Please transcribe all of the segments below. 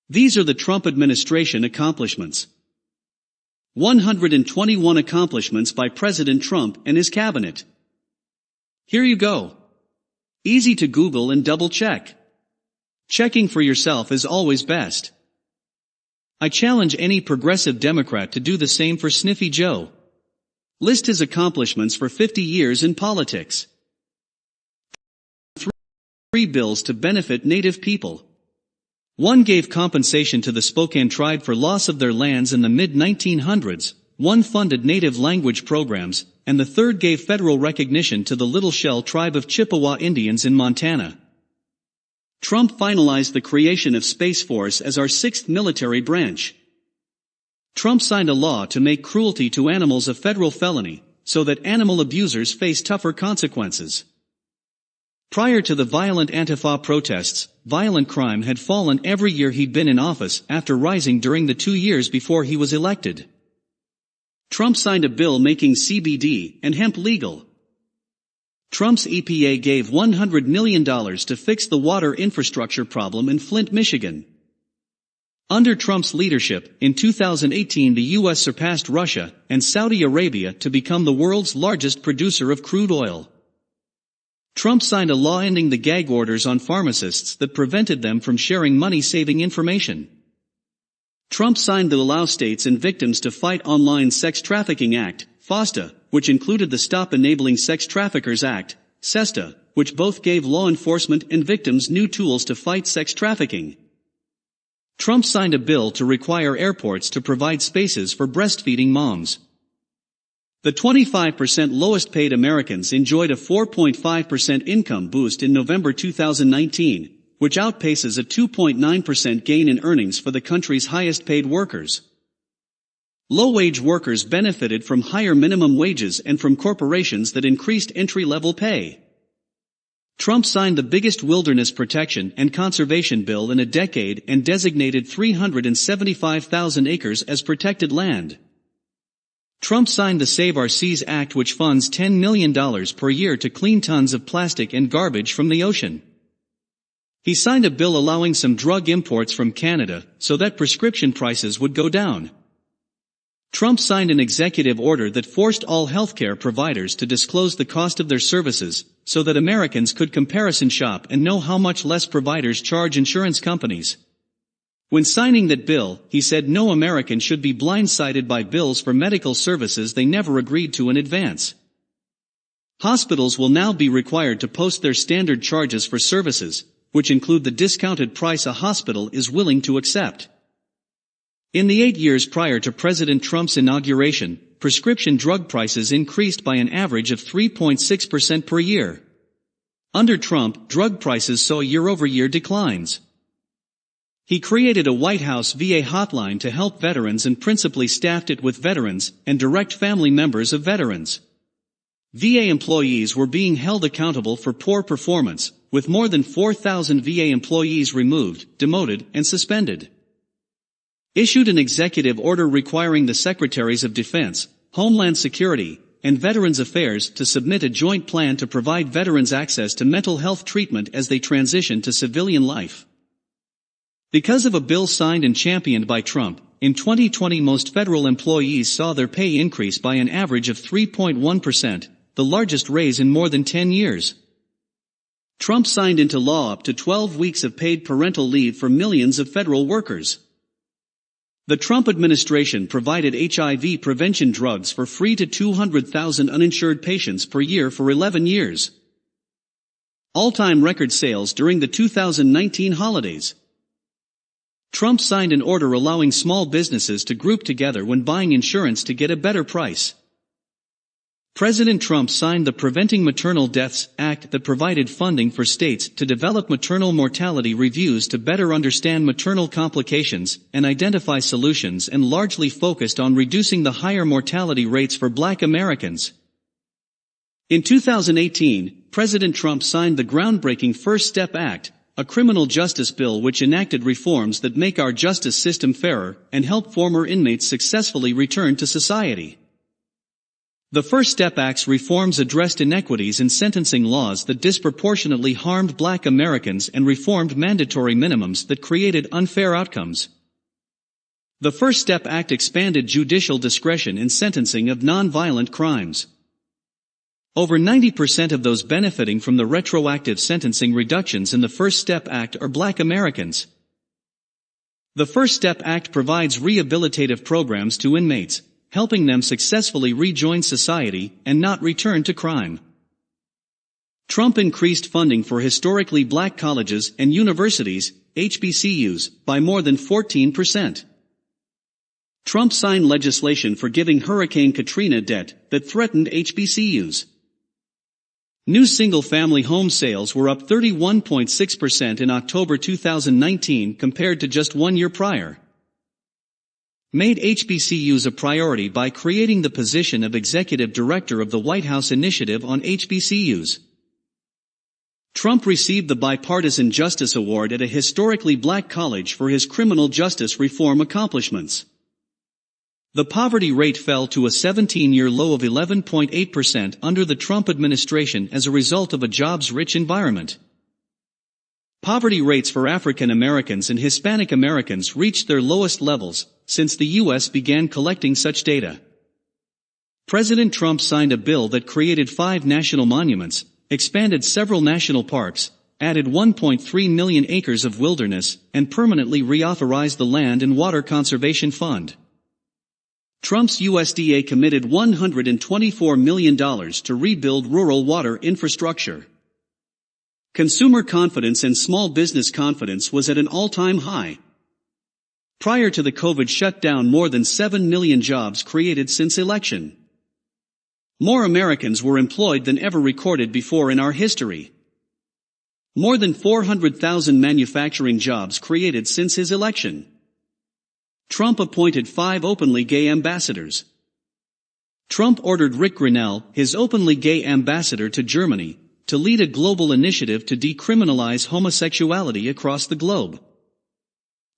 These are the Trump administration accomplishments. 121 accomplishments by President Trump and his cabinet. Here you go. Easy to Google and double check. Checking for yourself is always best. I challenge any progressive Democrat to do the same for Sniffy Joe. List his accomplishments for 50 years in politics. 3 bills to benefit Native people. 1 gave compensation to the Spokane tribe for loss of their lands in the mid-1900s, 1 funded native language programs, and the 3rd gave federal recognition to the Little Shell tribe of Chippewa Indians in Montana. Trump finalized the creation of Space Force as our 6th military branch. Trump signed a law to make cruelty to animals a federal felony, so that animal abusers face tougher consequences. Prior to the violent Antifa protests, violent crime had fallen every year he'd been in office after rising during the 2 years before he was elected. Trump signed a bill making CBD and hemp legal. Trump's EPA gave $100 million to fix the water infrastructure problem in Flint, Michigan. Under Trump's leadership, in 2018 the U.S. surpassed Russia and Saudi Arabia to become the world's largest producer of crude oil. Trump signed a law ending the gag orders on pharmacists that prevented them from sharing money-saving information. Trump signed the Allow States and Victims to Fight Online Sex Trafficking Act, FOSTA, which included the Stop Enabling Sex Traffickers Act, SESTA, which both gave law enforcement and victims new tools to fight sex trafficking. Trump signed a bill to require airports to provide spaces for breastfeeding moms. The 25% lowest paid Americans enjoyed a 4.5% income boost in November 2019, which outpaces a 2.9% gain in earnings for the country's highest paid workers. Low-wage workers benefited from higher minimum wages and from corporations that increased entry-level pay. Trump signed the biggest wilderness protection and conservation bill in a decade and designated 375,000 acres as protected land. Trump signed the Save Our Seas Act, which funds $10 million per year to clean tons of plastic and garbage from the ocean. He signed a bill allowing some drug imports from Canada so that prescription prices would go down. Trump signed an executive order that forced all healthcare providers to disclose the cost of their services so that Americans could comparison shop and know how much less providers charge insurance companies. When signing that bill, he said no American should be blindsided by bills for medical services they never agreed to in advance. Hospitals will now be required to post their standard charges for services, which include the discounted price a hospital is willing to accept. In the 8 years prior to President Trump's inauguration, prescription drug prices increased by an average of 3.6% per year. Under Trump, drug prices saw year-over-year declines. He created a White House VA hotline to help veterans and principally staffed it with veterans and direct family members of veterans. VA employees were being held accountable for poor performance, with more than 4,000 VA employees removed, demoted, and suspended. Issued an executive order requiring the Secretaries of Defense, Homeland Security, and Veterans Affairs to submit a joint plan to provide veterans access to mental health treatment as they transition to civilian life. Because of a bill signed and championed by Trump, in 2020 most federal employees saw their pay increase by an average of 3.1%, the largest raise in more than 10 years. Trump signed into law up to 12 weeks of paid parental leave for millions of federal workers. The Trump administration provided HIV prevention drugs for free to 200,000 uninsured patients per year for 11 years. All-time record sales during the 2019 holidays. Trump signed an order allowing small businesses to group together when buying insurance to get a better price. President Trump signed the Preventing Maternal Deaths Act that provided funding for states to develop maternal mortality reviews to better understand maternal complications and identify solutions, and largely focused on reducing the higher mortality rates for Black Americans. In 2018, President Trump signed the groundbreaking First Step Act, a criminal justice bill which enacted reforms that make our justice system fairer and help former inmates successfully return to society. The First Step Act's reforms addressed inequities in sentencing laws that disproportionately harmed Black Americans and reformed mandatory minimums that created unfair outcomes. The First Step Act expanded judicial discretion in sentencing of non-violent crimes. Over 90% of those benefiting from the retroactive sentencing reductions in the First Step Act are Black Americans. The First Step Act provides rehabilitative programs to inmates, helping them successfully rejoin society and not return to crime. Trump increased funding for historically Black colleges and universities, HBCUs, by more than 14%. Trump signed legislation forgiving Hurricane Katrina debt that threatened HBCUs. New single-family home sales were up 31.6% in October 2019 compared to just 1 year prior. Made HBCUs a priority by creating the position of Executive Director of the White House Initiative on HBCUs. Trump received the Bipartisan Justice Award at a historically Black college for his criminal justice reform accomplishments. The poverty rate fell to a 17-year low of 11.8% under the Trump administration as a result of a jobs-rich environment. Poverty rates for African Americans and Hispanic Americans reached their lowest levels since the U.S. began collecting such data. President Trump signed a bill that created 5 national monuments, expanded several national parks, added 1.3 million acres of wilderness, and permanently reauthorized the Land and Water Conservation Fund. Trump's USDA committed $124 million to rebuild rural water infrastructure. Consumer confidence and small business confidence was at an all-time high. Prior to the COVID shutdown, more than 7 million jobs created since election. More Americans were employed than ever recorded before in our history. More than 400,000 manufacturing jobs created since his election. Trump appointed 5 openly gay ambassadors. Trump ordered Rick Grinnell, his openly gay ambassador to Germany, to lead a global initiative to decriminalize homosexuality across the globe.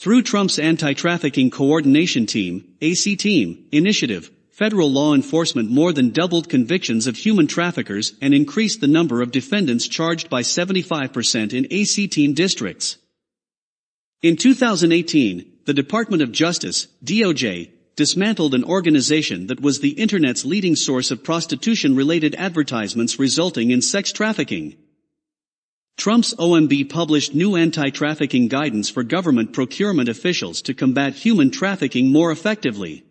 Through Trump's Anti-Trafficking Coordination Team, ACT, initiative, federal law enforcement more than doubled convictions of human traffickers and increased the number of defendants charged by 75% in ACT districts. In 2018, the Department of Justice, DOJ, dismantled an organization that was the Internet's leading source of prostitution-related advertisements resulting in sex trafficking. Trump's OMB published new anti-trafficking guidance for government procurement officials to combat human trafficking more effectively.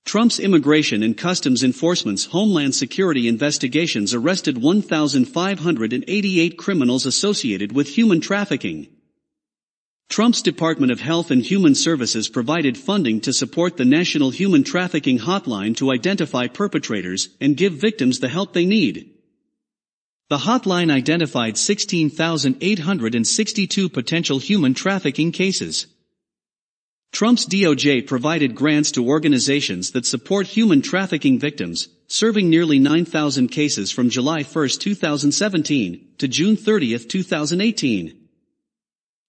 Trump's Immigration and Customs Enforcement's Homeland Security investigations arrested 1,588 criminals associated with human trafficking. Trump's Department of Health and Human Services provided funding to support the National Human Trafficking Hotline to identify perpetrators and give victims the help they need. The hotline identified 16,862 potential human trafficking cases. Trump's DOJ provided grants to organizations that support human trafficking victims, serving nearly 9,000 cases from July 1, 2017, to June 30, 2018.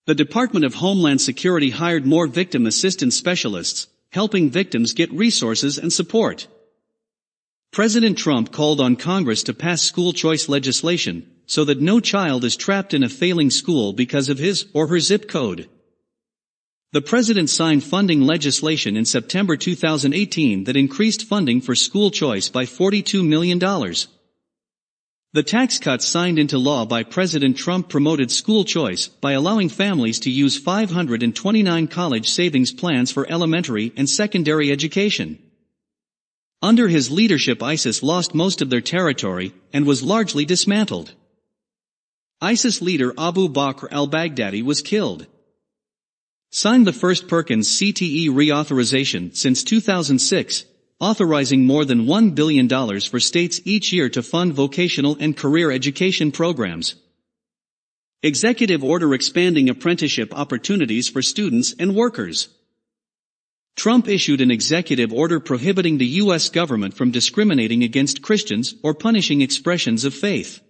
The Department of Homeland Security hired more victim assistance specialists, helping victims get resources and support. President Trump called on Congress to pass school choice legislation so that no child is trapped in a failing school because of his or her zip code. The president signed funding legislation in September 2018 that increased funding for school choice by $42 million. The tax cuts signed into law by President Trump promoted school choice by allowing families to use 529 college savings plans for elementary and secondary education. Under his leadership, ISIS lost most of their territory and was largely dismantled. ISIS leader Abu Bakr al-Baghdadi was killed. Signed the first Perkins CTE reauthorization since 2006, authorizing more than $1 billion for states each year to fund vocational and career education programs. Executive order expanding apprenticeship opportunities for students and workers. Trump issued an executive order prohibiting the U.S. government from discriminating against Christians or punishing expressions of faith.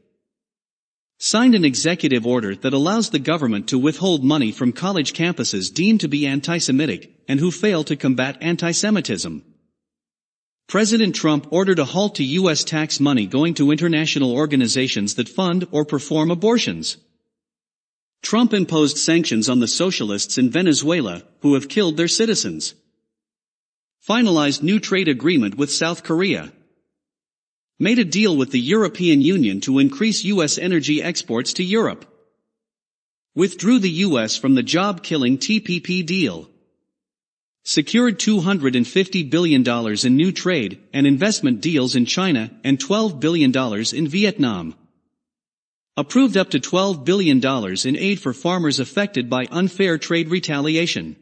Signed an executive order that allows the government to withhold money from college campuses deemed to be anti-Semitic and who fail to combat anti-Semitism. President Trump ordered a halt to U.S. tax money going to international organizations that fund or perform abortions. Trump imposed sanctions on the socialists in Venezuela, who have killed their citizens. Finalized new trade agreement with South Korea. Made a deal with the European Union to increase U.S. energy exports to Europe. Withdrew the U.S. from the job-killing TPP deal. Secured $250 billion in new trade and investment deals in China and $12 billion in Vietnam. Approved up to $12 billion in aid for farmers affected by unfair trade retaliation.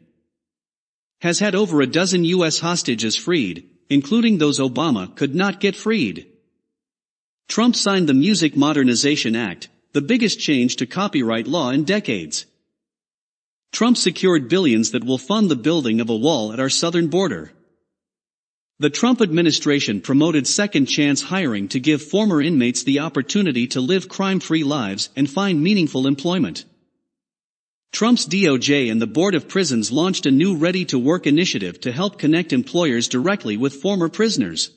Has had over a dozen U.S. hostages freed, including those Obama could not get freed. Trump signed the Music Modernization Act, the biggest change to copyright law in decades. Trump secured billions that will fund the building of a wall at our southern border. The Trump administration promoted second chance hiring to give former inmates the opportunity to live crime-free lives and find meaningful employment. Trump's DOJ and the Board of Prisons launched a new Ready-to-Work initiative to help connect employers directly with former prisoners.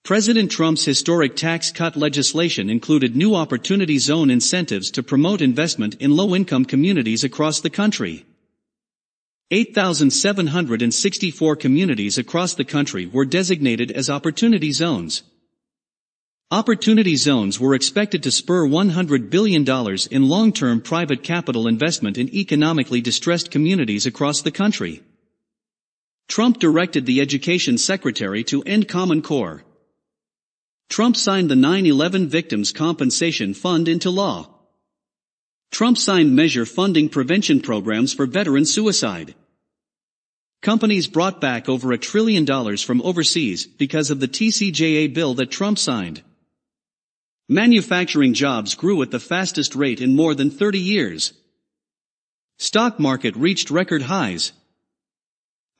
President Trump's historic tax cut legislation included new Opportunity Zone incentives to promote investment in low-income communities across the country. 8,764 communities across the country were designated as Opportunity Zones. Opportunity Zones were expected to spur $100 billion in long-term private capital investment in economically distressed communities across the country. Trump directed the Education Secretary to end Common Core. Trump signed the 9/11 Victims' Compensation Fund into law. Trump signed measure funding prevention programs for veteran suicide. Companies brought back over $1 trillion from overseas because of the TCJA bill that Trump signed. Manufacturing jobs grew at the fastest rate in more than 30 years. Stock market reached record highs.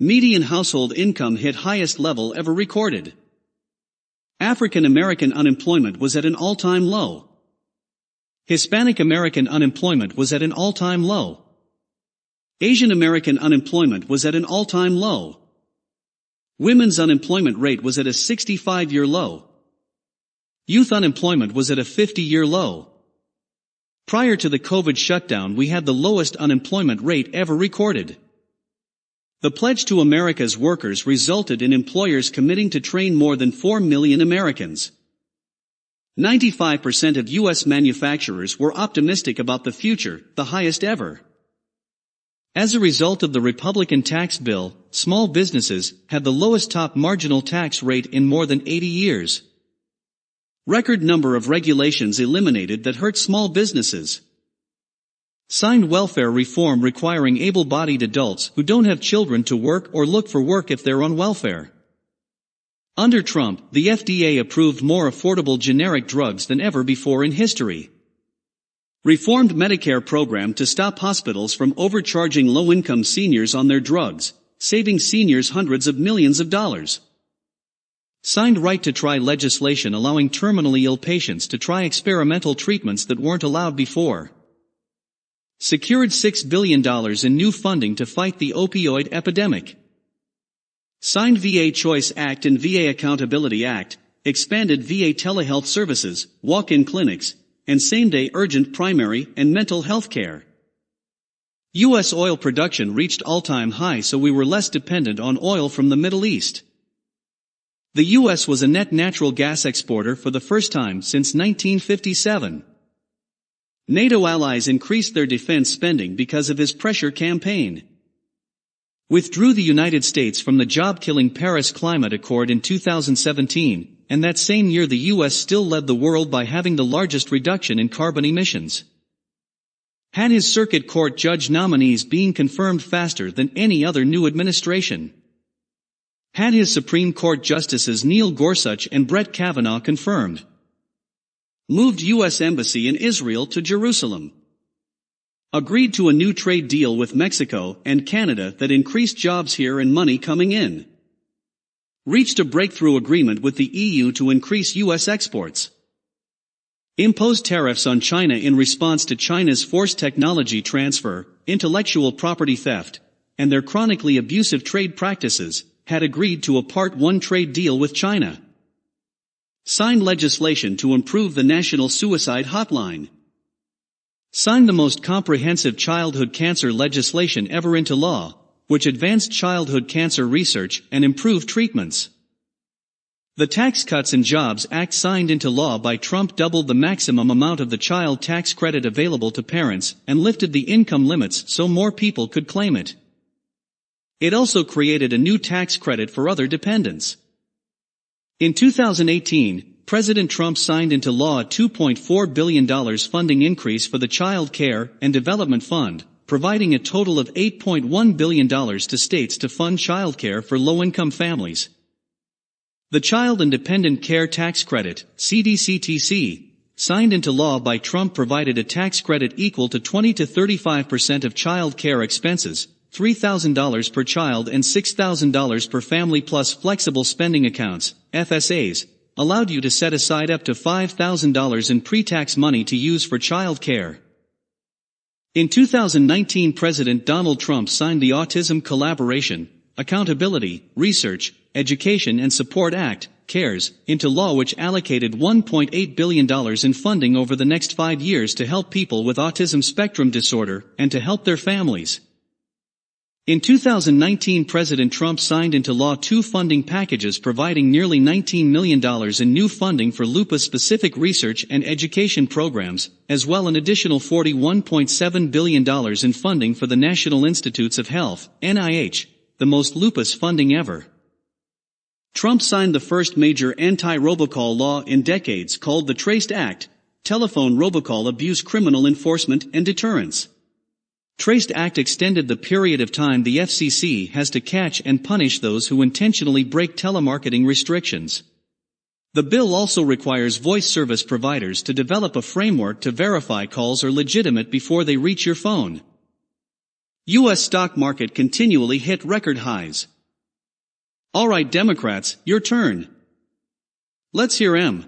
Median household income hit highest level ever recorded. African American unemployment was at an all-time low. Hispanic American unemployment was at an all-time low. Asian American unemployment was at an all-time low. Women's unemployment rate was at a 65-year low. Youth unemployment was at a 50-year low. Prior to the COVID shutdown, we had the lowest unemployment rate ever recorded. The Pledge to America's workers resulted in employers committing to train more than 4 million Americans. 95% of U.S. manufacturers were optimistic about the future, the highest ever. As a result of the Republican tax bill, small businesses had the lowest top marginal tax rate in more than 80 years. Record number of regulations eliminated that hurt small businesses. Signed welfare reform requiring able-bodied adults who don't have children to work or look for work if they're on welfare. Under Trump, the FDA approved more affordable generic drugs than ever before in history. Reformed Medicare program to stop hospitals from overcharging low-income seniors on their drugs, saving seniors hundreds of millions of dollars. Signed right-to-try legislation allowing terminally ill patients to try experimental treatments that weren't allowed before. Secured $6 billion in new funding to fight the opioid epidemic. Signed VA Choice Act and VA Accountability Act, expanded VA telehealth services, walk-in clinics, and same-day urgent primary and mental health care. U.S. oil production reached all-time high, so we were less dependent on oil from the Middle East. The U.S. was a net natural gas exporter for the first time since 1957. NATO allies increased their defense spending because of his pressure campaign. Withdrew the United States from the job-killing Paris Climate Accord in 2017, and that same year the U.S. still led the world by having the largest reduction in carbon emissions. Had his circuit court judge nominees being confirmed faster than any other new administration. Had his Supreme Court justices Neil Gorsuch and Brett Kavanaugh confirmed. Moved U.S. Embassy in Israel to Jerusalem. Agreed to a new trade deal with Mexico and Canada that increased jobs here and money coming in. Reached a breakthrough agreement with the EU to increase U.S. exports. Imposed tariffs on China in response to China's forced technology transfer, intellectual property theft, and their chronically abusive trade practices, had agreed to a Part 1 trade deal with China. Signed legislation to improve the National Suicide Hotline. Signed the most comprehensive childhood cancer legislation ever into law, which advanced childhood cancer research and improved treatments. The Tax Cuts and Jobs Act signed into law by Trump doubled the maximum amount of the child tax credit available to parents and lifted the income limits so more people could claim it. It also created a new tax credit for other dependents. In 2018, President Trump signed into law a $2.4 billion funding increase for the Child Care and Development Fund, providing a total of $8.1 billion to states to fund childcare for low-income families. The Child and Dependent Care Tax Credit, CDCTC, signed into law by Trump provided a tax credit equal to 20 to 35% of child care expenses, $3,000 per child and $6,000 per family plus flexible spending accounts, FSAs, allowed you to set aside up to $5,000 in pre-tax money to use for child care. In 2019, President Donald Trump signed the Autism Collaboration, Accountability, Research, Education and Support Act, CARES, into law, which allocated $1.8 billion in funding over the next 5 years to help people with autism spectrum disorder and to help their families. In 2019, President Trump signed into law 2 funding packages providing nearly $19 million in new funding for lupus-specific research and education programs, as well as an additional $41.7 billion in funding for the National Institutes of Health, NIH, the most lupus funding ever. Trump signed the first major anti-robocall law in decades called the TRACED Act, Telephone Robocall Abuse Criminal Enforcement and Deterrence. TRACED Act extended the period of time the FCC has to catch and punish those who intentionally break telemarketing restrictions. The bill also requires voice service providers to develop a framework to verify calls are legitimate before they reach your phone. U.S. stock market continually hit record highs. All right, Democrats, your turn. Let's hear 'em.